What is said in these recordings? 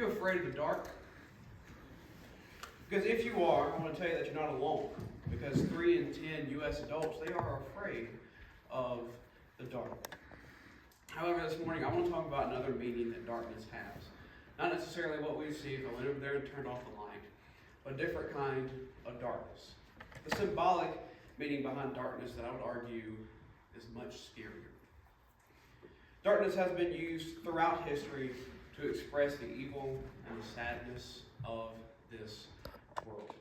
You afraid of the dark? Because if you are, I want to tell you that you're not alone. Because 3 in 10 U.S. adults, they are afraid of the dark. However, this morning I want to talk about another meaning that darkness has. Not necessarily what we see if I went over there and turned off the light, but a different kind of darkness. The symbolic meaning behind darkness that I would argue is much scarier. Darkness has been used throughout history to express the evil and the sadness of this world.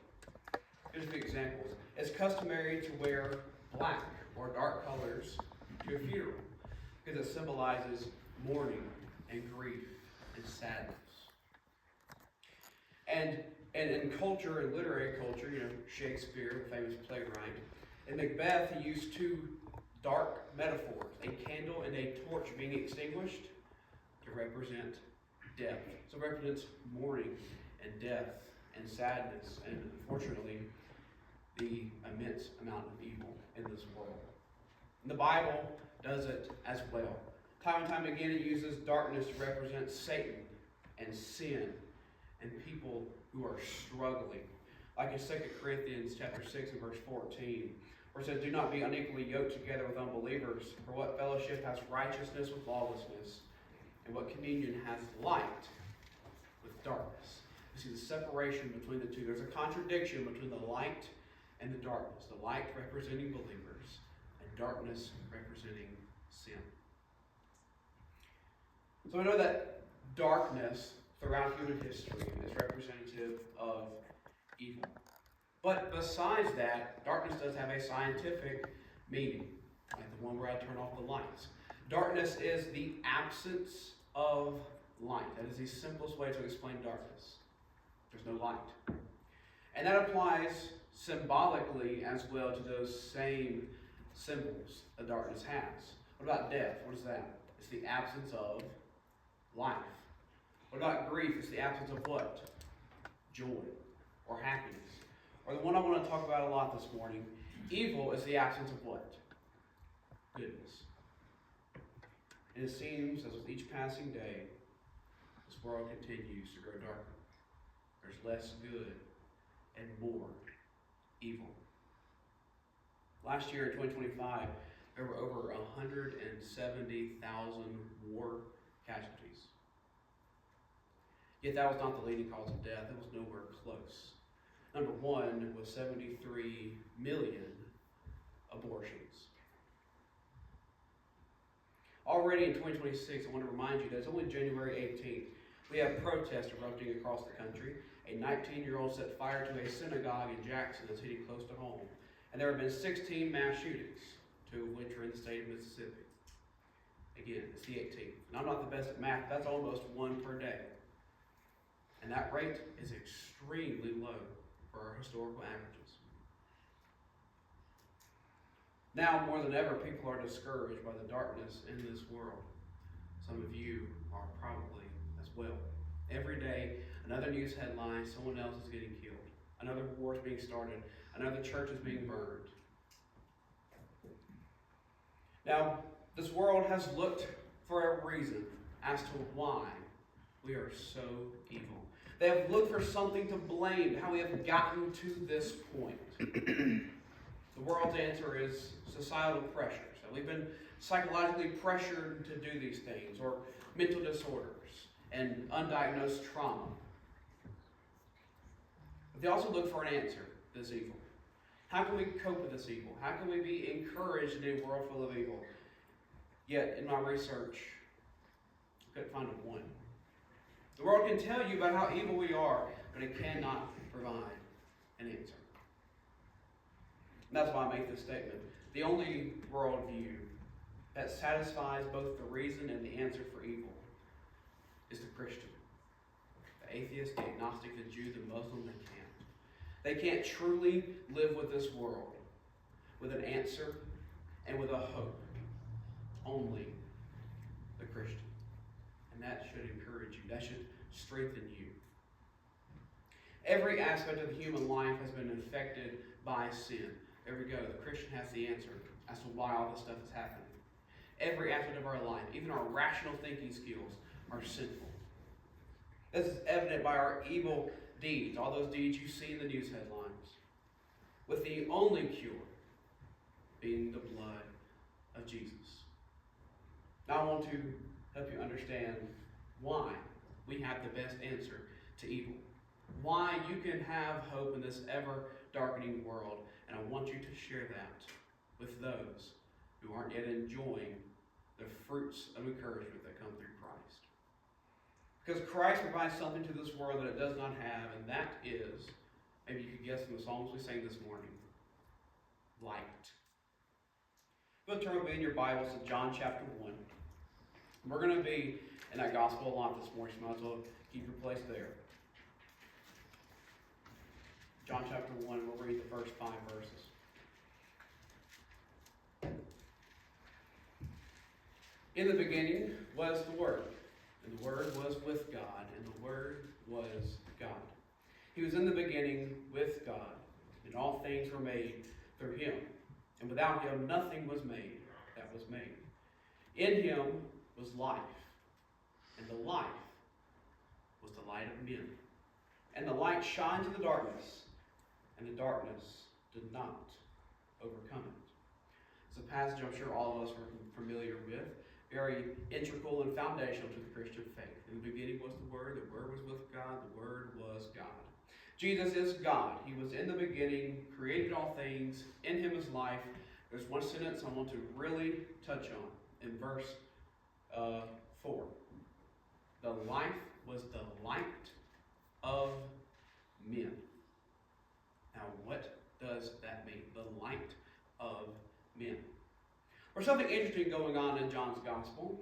Here's a few examples. It's customary to wear black or dark colors to a funeral because it symbolizes mourning and grief and sadness. And in culture, in literary culture, Shakespeare, the famous playwright, in Macbeth, he used two dark metaphors, a candle and a torch being extinguished to represent death. So it represents mourning and death and sadness and, unfortunately, the immense amount of evil in this world. And the Bible does it as well. Time and time again, it uses darkness to represent Satan and sin and people who are struggling. Like in 2 Corinthians chapter 6 and verse 14, where it says, "Do not be unequally yoked together with unbelievers, for what fellowship has righteousness with lawlessness, and what communion has light with darkness?" You see the separation between the two. There's a contradiction between the light and the darkness. The light representing believers, and darkness representing sin. So we know that darkness throughout human history is representative of evil. But besides that, darkness does have a scientific meaning, like the one where I turn off the lights. Darkness is the absence of light. That is the simplest way to explain darkness. There's no light. And that applies symbolically as well to those same symbols that darkness has. What about death? What is that? It's the absence of life. What about grief? It's the absence of what? Joy or happiness. Or the one I want to talk about a lot this morning, evil is the absence of what? Goodness. And it seems as with each passing day, this world continues to grow darker. There's less good and more evil. Last year in 2025, there were over 170,000 war casualties. Yet that was not the leading cause of death. It was nowhere close. Number one was 73 million abortions. Already in 2026, I want to remind you that it's only January 18th. We have protests erupting across the country. A 19-year-old set fire to a synagogue in Jackson that's hitting close to home. And there have been 16 mass shootings, 2 of which are in the state of Mississippi. Again, it's the 18th. And I'm not the best at math, that's almost 1 per day. And that rate is extremely low for our historical averages. Now, more than ever, people are discouraged by the darkness in this world. Some of you are probably as well. Every day, another news headline, someone else is getting killed. Another war is being started. Another church is being burned. Now, this world has looked for a reason as to why we are so evil. They have looked for something to blame, how we have gotten to this point. The world's answer is societal pressures. So we've been psychologically pressured to do these things, or mental disorders and undiagnosed trauma. But they also look for an answer to this evil. How can we cope with this evil? How can we be encouraged in a world full of evil? Yet, in my research, I couldn't find one. The world can tell you about how evil we are, but it cannot provide an answer. And that's why I make this statement. The only worldview that satisfies both the reason and the answer for evil is the Christian. The atheist, the agnostic, the Jew, the Muslim, they can't. They can't truly live with this world with an answer and with a hope. Only the Christian. And that should encourage you. That should strengthen you. Every aspect of the human life has been infected by sin. There we go. The Christian has the answer as to why all this stuff is happening. Every aspect of our life, even our rational thinking skills, are sinful. This is evident by our evil deeds, all those deeds you see in the news headlines, with the only cure being the blood of Jesus. Now I want to help you understand why we have the best answer to evil. Why you can have hope in this ever-darkening world. And I want you to share that with those who aren't yet enjoying the fruits of encouragement that come through Christ. Because Christ provides something to this world that it does not have, and that is, maybe you could guess from the songs we sang this morning, light. We'll turn with me in your Bibles to John chapter 1. We're going to be in that gospel a lot this morning, so you might as well keep your place there. John chapter 1, we'll read the first 5 verses. In the beginning was the Word, and the Word was with God, and the Word was God. He was in the beginning with God, and all things were made through him. And without him nothing was made that was made. In him was life, and the life was the light of men. And the light shined in the darkness, and the darkness did not overcome it. It's a passage I'm sure all of us are familiar with, very integral and foundational to the Christian faith. In the beginning was the Word was with God, the Word was God. Jesus is God. He was in the beginning, created all things, in him is life. There's one sentence I want to really touch on in verse 4. The life was the light of men. Now, what does that mean? The light of men. There's something interesting going on in John's gospel.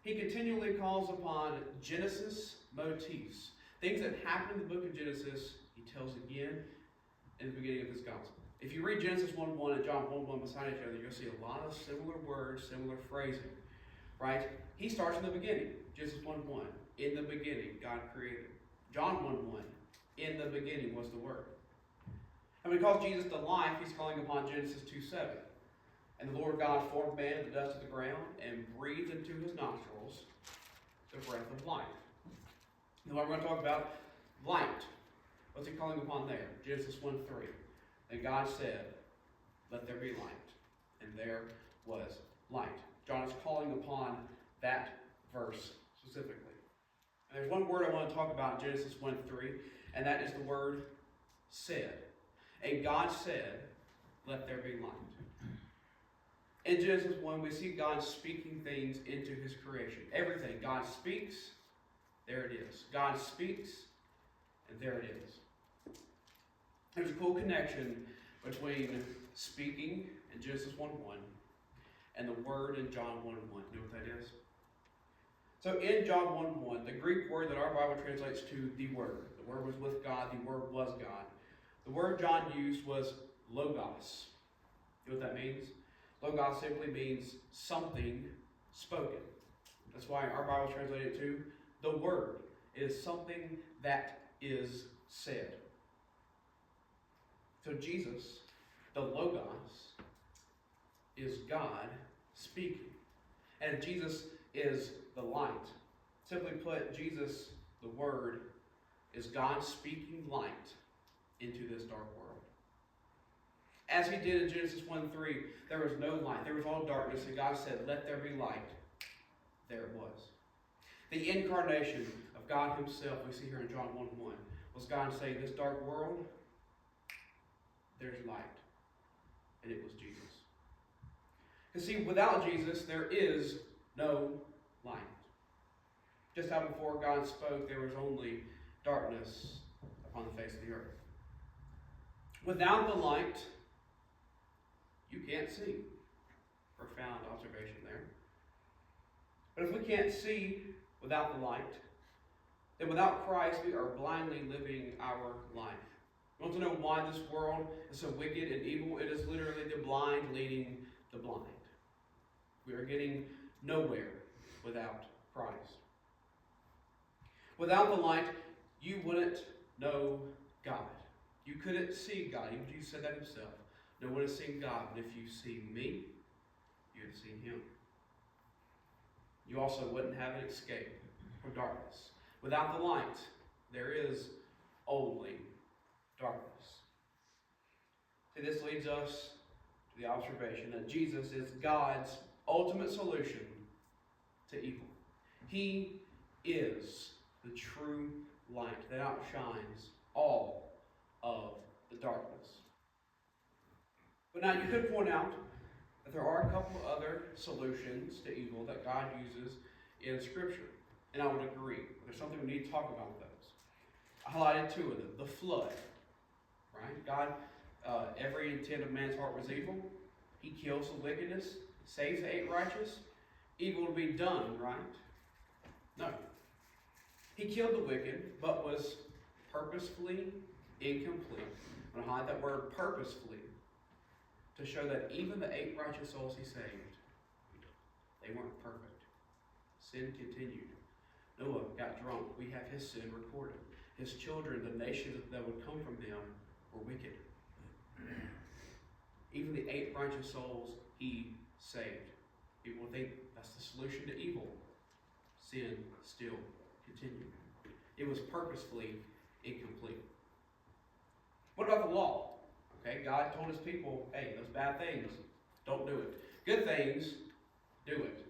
He continually calls upon Genesis motifs. Things that happen in the book of Genesis, he tells again in the beginning of his gospel. If you read Genesis 1:1 and John 1:1 beside each other, you'll see a lot of similar words, similar phrasing. Right? He starts in the beginning. Genesis 1:1. In the beginning, God created. John 1:1. In the beginning was the Word. And when he calls Jesus the life, he's calling upon Genesis 2:7. And the Lord God formed man in the dust of the ground and breathed into his nostrils the breath of life. Now we're going to talk about light. What's he calling upon there? Genesis 1:3. And God said, let there be light. And there was light. John is calling upon that verse specifically. And there's one word I want to talk about in Genesis 1:3, and that is the word said. And God said, let there be light. In Genesis 1, we see God speaking things into his creation. Everything. God speaks, there it is. God speaks, and there it is. There's a cool connection between speaking in Genesis 1:1 and the word in John 1:1. You know what that is? So in John 1:1, the Greek word that our Bible translates to the Word. The Word was with God, the Word was God. The word John used was logos. You know what that means? Logos simply means something spoken. That's why our Bible translated it to the Word. It is something that is said. So Jesus, the Logos, is God speaking. And Jesus is the light. Simply put, Jesus, the Word, is God speaking light into this dark world. As he did in Genesis 1:3, there was no light. There was all darkness, and God said, let there be light. There it was. The incarnation of God himself, we see here in John 1:1, was God saying, this dark world, there's light. And it was Jesus. Because see, without Jesus, there is no light. Just how before God spoke, there was only darkness upon the face of the earth. Without the light, you can't see. Profound observation there. But if we can't see without the light, then without Christ, we are blindly living our life. You want to know why this world is so wicked and evil? It is literally the blind leading the blind. We are getting nowhere without Christ. Without the light, you wouldn't know God. You couldn't see God. Even Jesus said that himself. No one has seen God, but if you see me, you have seen him. You also wouldn't have an escape from darkness. Without the light, there is only darkness. See, this leads us to the observation that Jesus is God's ultimate solution to evil. He is the true light that outshines all of the darkness. But now you could point out that there are a couple of other solutions to evil that God uses in Scripture. And I would agree. There's something we need to talk about those. I highlighted two of them. The flood. Right? God, every intent of man's heart was evil. He kills the wickedness, saves the eight righteous. Evil will be done, right? No. He killed the wicked, but was purposefully incomplete. I'm going to highlight that word purposefully to show that even the eight righteous souls he saved, they weren't perfect. Sin continued. Noah got drunk. We have his sin recorded. His children, the nations that would come from them, were wicked. Even the eight righteous souls he saved. People think that's the solution to evil. Sin still continued. It was purposefully incomplete. What about the law? Okay, God told his people, hey, those bad things, don't do it. Good things, do it.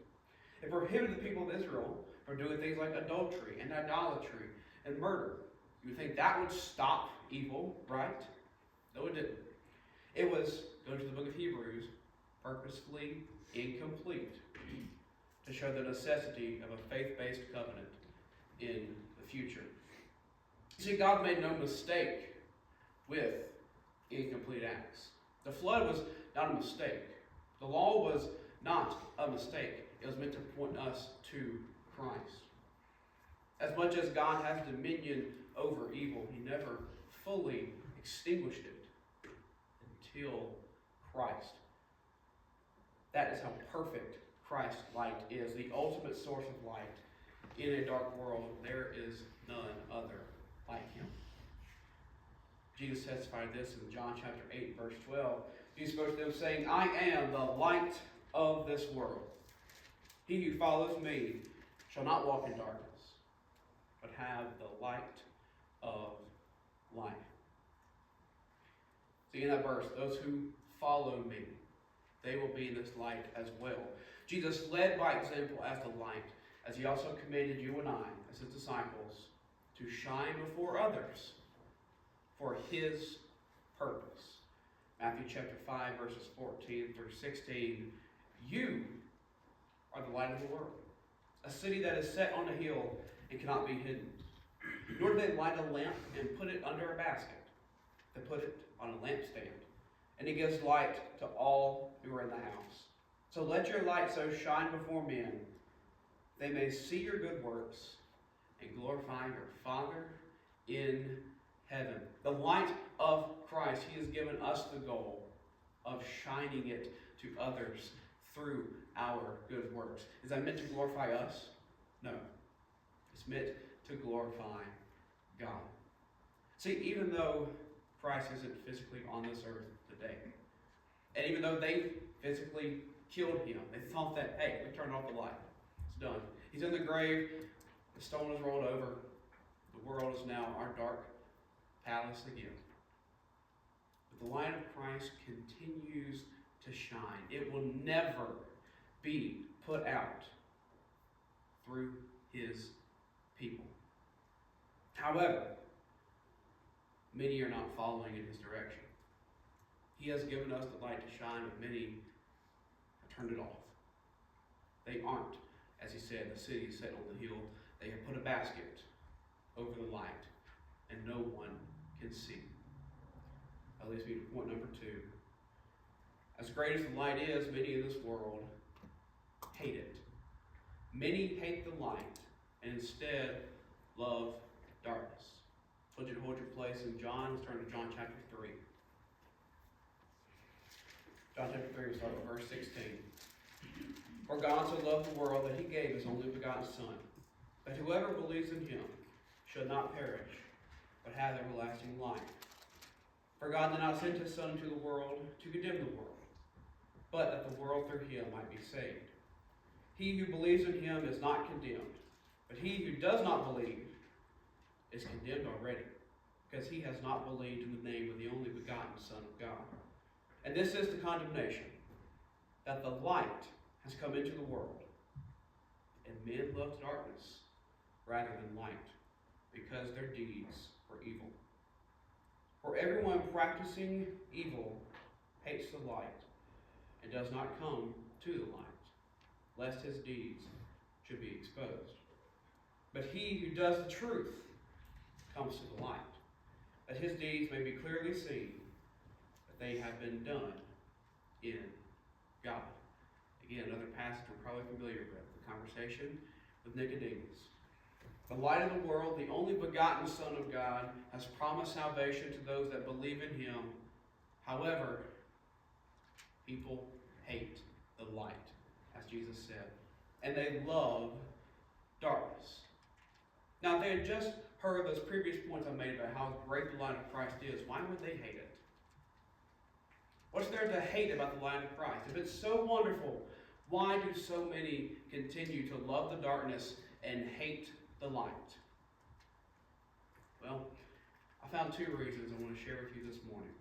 It prohibited the people of Israel from doing things like adultery and idolatry and murder. You would think that would stop evil, right? No, it didn't. It was, go to the book of Hebrews, purposefully incomplete to show the necessity of a faith-based covenant in the future. You see, God made no mistake with incomplete acts. The flood was not a mistake. The law was not a mistake. It was meant to point us to Christ. As much as God has dominion over evil, he never fully extinguished it until Christ. That is how perfect Christ's light is, the ultimate source of light. In a dark world, there is none other like him. Jesus testified this in John chapter 8, verse 12. Jesus spoke to them saying, I am the light of this world. He who follows me shall not walk in darkness, but have the light of life. See, in that verse, those who follow me, they will be in this light as well. Jesus led by example as the light, as he also commanded you and I, as his disciples, to shine before others for his purpose. Matthew chapter 5, verses 14 through 16. You are the light of the world. A city that is set on a hill and cannot be hidden. Nor do they light a lamp and put it under a basket. They put it on a lampstand, and it gives light to all who are in the house. So let your light so shine before men, they may see your good works and glorify your Father in heaven. The light of Christ, he has given us the goal of shining it to others through our good works. Is that meant to glorify us? No. It's meant to glorify God. See, even though Christ isn't physically on this earth today, and even though they physically killed him, they thought that, hey, we turned off the light. It's done. He's in the grave. The stone is rolled over. The world is now our dark palace again. But the light of Christ continues to shine. It will never be put out through his people. However, many are not following in his direction. He has given us the light to shine, but many have turned it off. They aren't, as he said, the city is set on the hill. They have put a basket over the light, and no one can see. That leads me to point number 2. As great as the light is, many in this world hate it. Many hate the light and instead love darkness. I told you to hold your place in John. Let's turn to John chapter 3. John chapter 3, we start with verse 16. For God so loved the world that he gave his only begotten Son, that whoever believes in him should not perish, but have everlasting life. For God did not send his Son into the world to condemn the world, but that the world through him might be saved. He who believes in him is not condemned, but he who does not believe is condemned already, because he has not believed in the name of the only begotten Son of God. And this is the condemnation, that the light has come into the world, and men loved darkness rather than light, because their deeds were evil. For everyone practicing evil hates the light, and does not come to the light, lest his deeds should be exposed. But he who does the truth comes to the light, that his deeds may be clearly seen, that they have been done in God. Again, another passage we're probably familiar with, the conversation with Nicodemus. The light of the world, the only begotten Son of God, has promised salvation to those that believe in him. However, people hate the light, as Jesus said, and they love darkness. Now, if they had just heard those previous points I made about how great the light of Christ is, why would they hate it? What's there to hate about the light of Christ? If it's so wonderful, why do so many continue to love the darkness and hate the light? Well, I found two reasons I want to share with you this morning.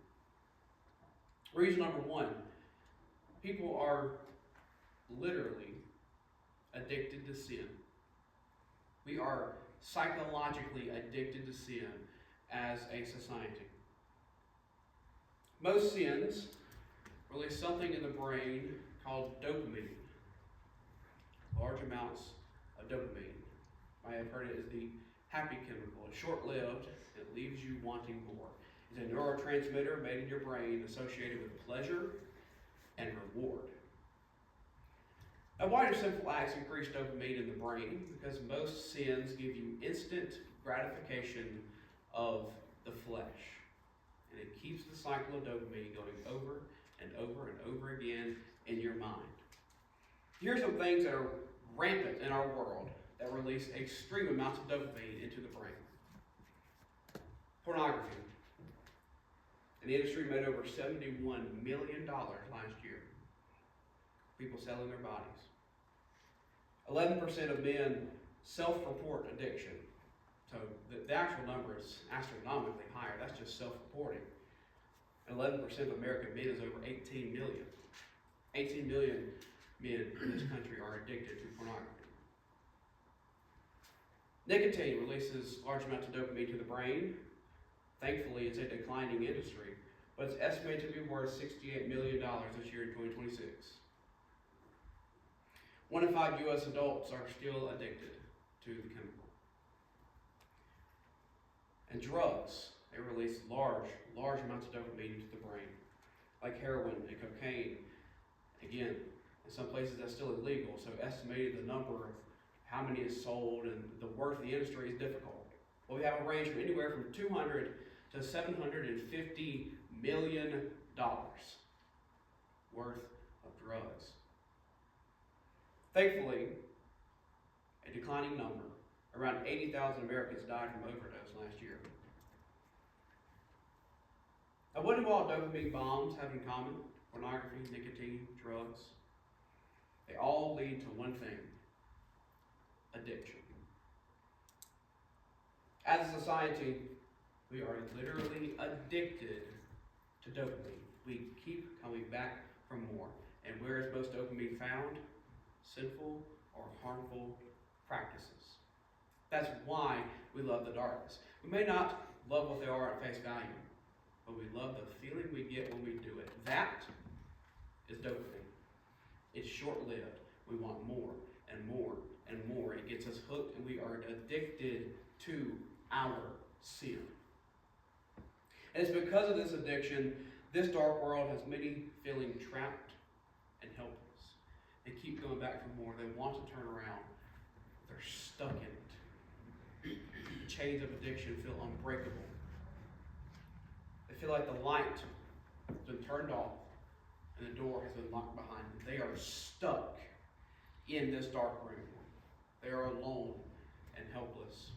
Reason number one, people are literally addicted to sin. We are psychologically addicted to sin as a society. Most sins release something in the brain called dopamine. Large amounts of dopamine. You might have heard it as the happy chemical. It's short-lived. It leaves you wanting more. It's a neurotransmitter made in your brain associated with pleasure and reward. Now, why do sinful acts increase dopamine in the brain? Because most sins give you instant gratification of the flesh. And it keeps the cycle of dopamine going over and over and over again in your mind. Here's some things that are rampant in our world that release extreme amounts of dopamine into the brain. Pornography. And the industry made over $71 million last year. People selling their bodies. 11% of men self-report addiction. So the actual number is astronomically higher. That's just self-reporting. 11% of American men is over 18 million. 18 million men in this country are addicted to pornography. Nicotine releases large amounts of dopamine to the brain. Thankfully, it's a declining industry, but it's estimated to be worth $68 million this year in 2026. 1 in 5 U.S. adults are still addicted to the chemical. And drugs, they release large amounts of dopamine into the brain, like heroin and cocaine. Again, in some places that's still illegal, so estimating the number of how many is sold and the worth of the industry is difficult. Well, we have a range from anywhere from $200 to $750 million worth of drugs. Thankfully, a declining number, around 80,000 Americans died from overdose last year. Now, what do all dopamine bombs have in common? Pornography, nicotine, drugs. They all lead to one thing: addiction. As a society, we are literally addicted to dopamine. We keep coming back for more. And where is most dopamine found? Sinful or harmful practices. That's why we love the darkness. We may not love what they are at face value, but we love the feeling we get when we do it. That is dopamine. It's short-lived. We want more and more and more. It gets us hooked, and we are addicted to our sin. And it's because of this addiction, this dark world has many feeling trapped and helpless. They keep going back for more. They want to turn around. They're stuck in it. The chains of addiction feel unbreakable. They feel like the light has been turned off and the door has been locked behind them. They are stuck in this dark room. They are alone and helpless.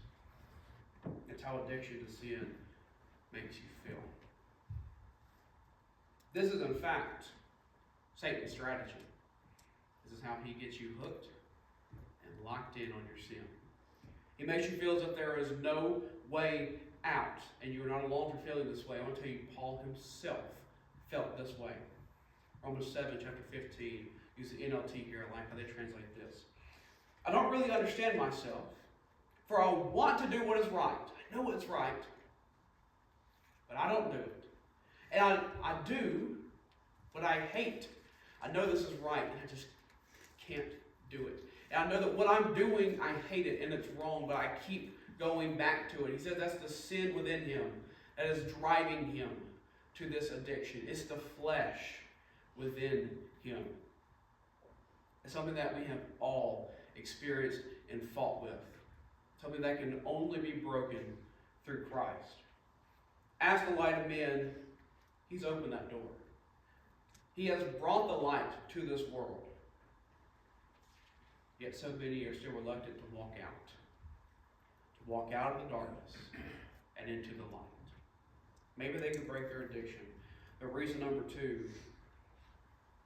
It's how addiction to sin makes you feel. This is, in fact, Satan's strategy. This is how he gets you hooked and locked in on your sin. He makes you feel as if there is no way out, and you are not alone for feeling this way. I want to tell you, Paul himself felt this way. Romans 7, chapter 15. Use the NLT here. I like how they translate this. I don't really understand myself, for I want to do what is right. I know what's right, but I don't do it. And I do what I hate. I know this is right, and I just can't do it. And I know that what I'm doing, I hate it, and it's wrong, but I keep going back to it. He says that's the sin within him that is driving him to this addiction. It's the flesh within him. It's something that we have all experienced and fought with. Something that can only be broken through Christ. As the light of men, he's opened that door. He has brought the light to this world. Yet so many are still reluctant to walk out. To walk out of the darkness and into the light. Maybe they can break their addiction. But reason number 2,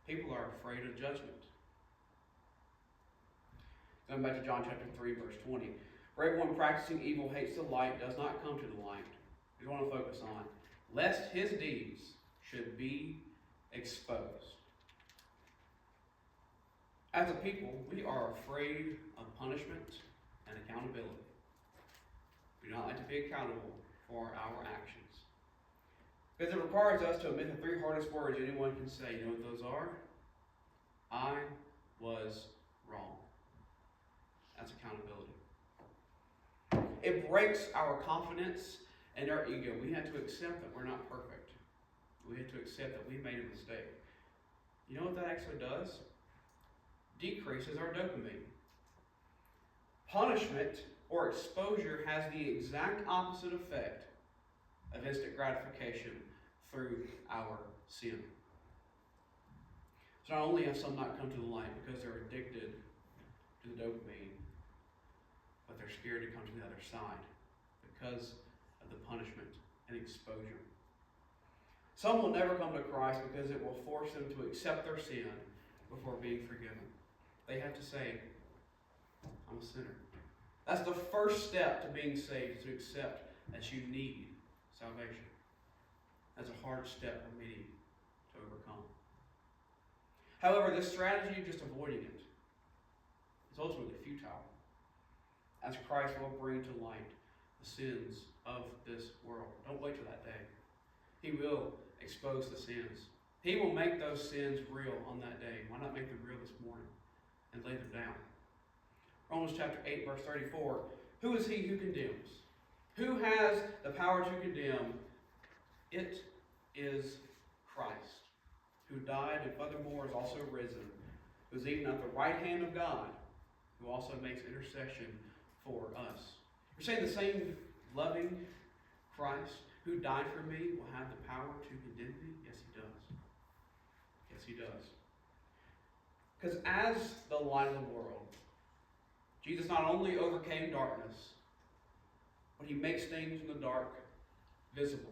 people are afraid of judgment. Going back to John chapter 3, verse 20. For everyone practicing evil hates the light, does not come to the light. We want to focus on, lest his deeds should be exposed. As a people, we are afraid of punishment and accountability. We do not like to be accountable for our actions. Because it requires us to admit the 3 hardest words anyone can say. You know what those are? I was wrong. That's accountability. It breaks our confidence and our ego. We have to accept that we're not perfect. We have to accept that we made a mistake. You know what that actually does? Decreases our dopamine. Punishment or exposure has the exact opposite effect of instant gratification through our sin. So not only have some not come to the light because they're addicted to the dopamine, but they're scared to come to the other side because of the punishment and exposure. Some will never come to Christ because it will force them to accept their sin before being forgiven. They have to say, I'm a sinner. That's the first step to being saved, to accept that you need salvation. That's a hard step for many to overcome. However, this strategy of just avoiding it is ultimately futile, as Christ will bring to light the sins of this world. Don't wait till that day. He will expose the sins. He will make those sins real on that day. Why not make them real this morning and lay them down? Romans chapter 8, verse 34. Who is he who condemns? Who has the power to condemn? It is Christ, who died and furthermore is also risen, who is even at the right hand of God, who also makes intercession for us. You're saying the same loving Christ who died for me will have the power to condemn me? Yes, he does. Yes, he does. Because as the light of the world, Jesus not only overcame darkness, but he makes things in the dark visible.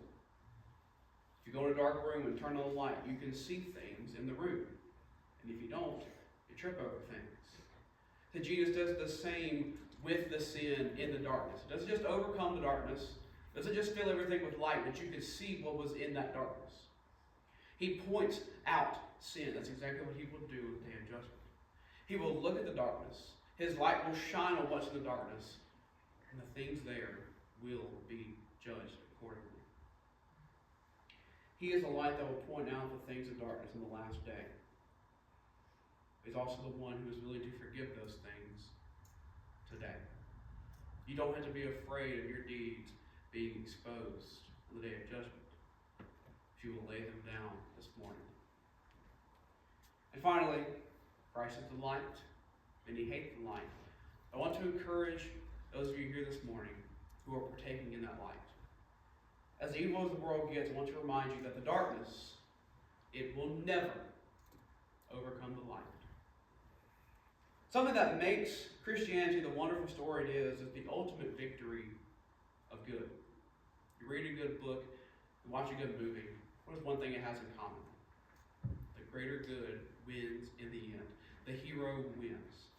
If you go in a dark room and turn on the light, you can see things in the room. And if you don't, you trip over things. So Jesus does the same with the sin in the darkness. It doesn't just overcome the darkness. It doesn't just fill everything with light, but you can see what was in that darkness. He points out sin. That's exactly what he will do with the day of judgment. He will look at the darkness. His light will shine on what's in the darkness. And the things there will be judged accordingly. He is the light that will point out the things of darkness in the last day. He's also the one who is willing to forgive those things today. You don't have to be afraid of your deeds being exposed on the day of judgment if you will lay them down this morning. And finally, Christ is the light, and he hates the light. I want to encourage those of you here this morning who are partaking in that light. As evil as the world gets, I want to remind you that the darkness, it will never overcome the light. Something that makes Christianity the wonderful story it is the ultimate victory of good. You read a good book, you watch a good movie, what is one thing it has in common? The greater good wins in the end. The hero wins.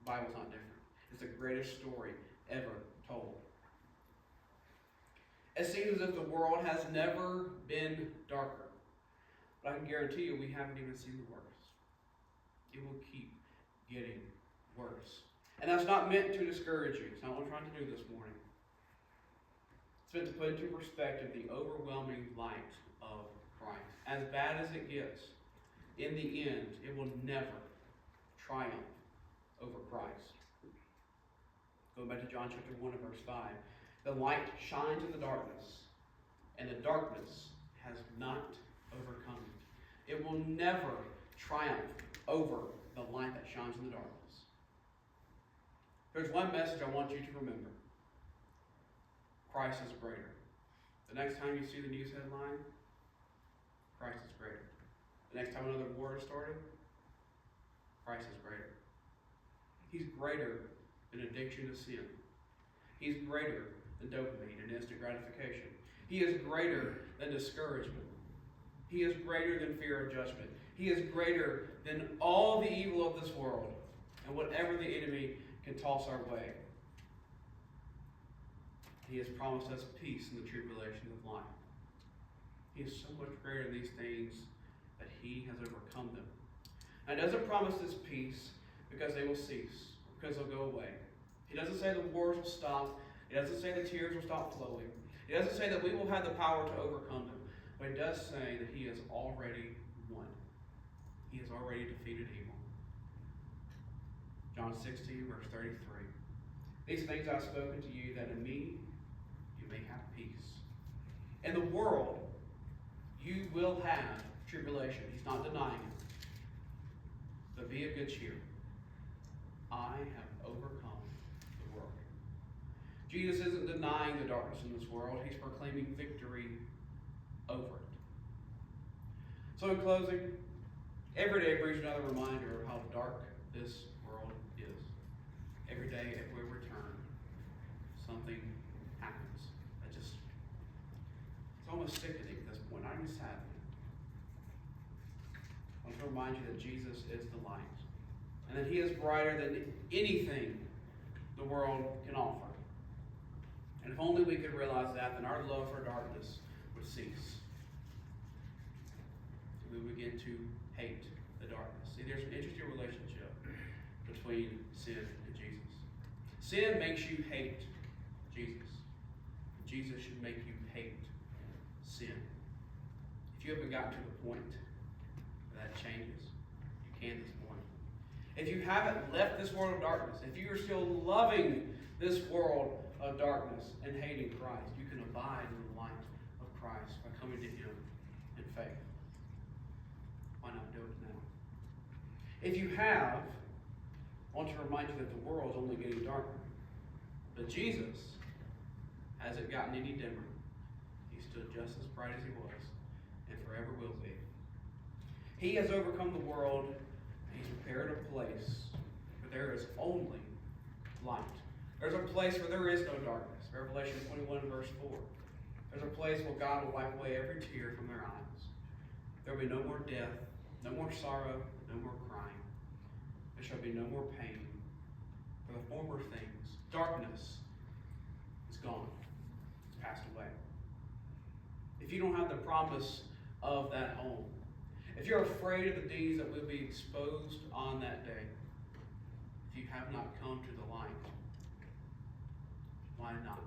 The Bible's not different. It's the greatest story ever told. It seems as if the world has never been darker. But I can guarantee you we haven't even seen the worst. It will keep getting worse. And that's not meant to discourage you. It's not what I'm trying to do this morning. It's meant to put into perspective the overwhelming light of Christ. As bad as it gets, in the end, it will never triumph over Christ. Going back to John chapter 1 and verse 5. The light shines in the darkness, and the darkness has not overcome it. It will never triumph over the light that shines in the darkness. There's one message I want you to remember. Christ is greater. The next time you see the news headline, Christ is greater. The next time another war is started, Christ is greater. He's greater than addiction to sin. He's greater than dopamine and instant gratification. He is greater than discouragement. He is greater than fear of judgment. He is greater than all the evil of this world and whatever the enemy can toss our way. He has promised us peace in the tribulations of life. He is so much greater than these things that he has overcome them. And he doesn't promise this peace because they will cease, because they'll go away. He doesn't say the wars will stop. He doesn't say the tears will stop flowing. He doesn't say that we will have the power to overcome them. But he does say that he has already won. He has already defeated evil. John 16, verse 33. These things I have spoken to you, that in me you may have peace. In the world, you will have tribulation. He's not denying it. But be of good cheer. I have overcome the world. Jesus isn't denying the darkness in this world. He's proclaiming victory over it. So in closing, every day brings another reminder of how dark this world is. Every day, everywhere we turn, something happens. It's almost sickening at this point, not even saddening. I want to remind you that Jesus is the light, and that he is brighter than anything the world can offer. And if only we could realize that, then our love for darkness would cease. We would begin to hate the darkness. See, there's an interesting relationship between sin and Jesus. Sin makes you hate Jesus. Jesus should make you hate sin. If you haven't gotten to the point where that changes, you can this morning. If you haven't left this world of darkness, if you are still loving this world of darkness and hating Christ, you can abide in the light of Christ by coming to him in faith. Why not do it now? If you have, I want to remind you that the world is only getting darker. But Jesus hasn't gotten any dimmer. He stood just as bright as he was, and forever will be. He has overcome the world, and he's prepared a place where there is only light. There's a place where there is no darkness. Revelation 21, verse 4. There's a place where God will wipe away every tear from their eyes. There will be no more death, no more sorrow, no more crying. There shall be no more pain. For the former things, darkness is gone. It's passed away. If you don't have the promise of that home, if you're afraid of the deeds that will be exposed on that day, if you have not come to the light, why not?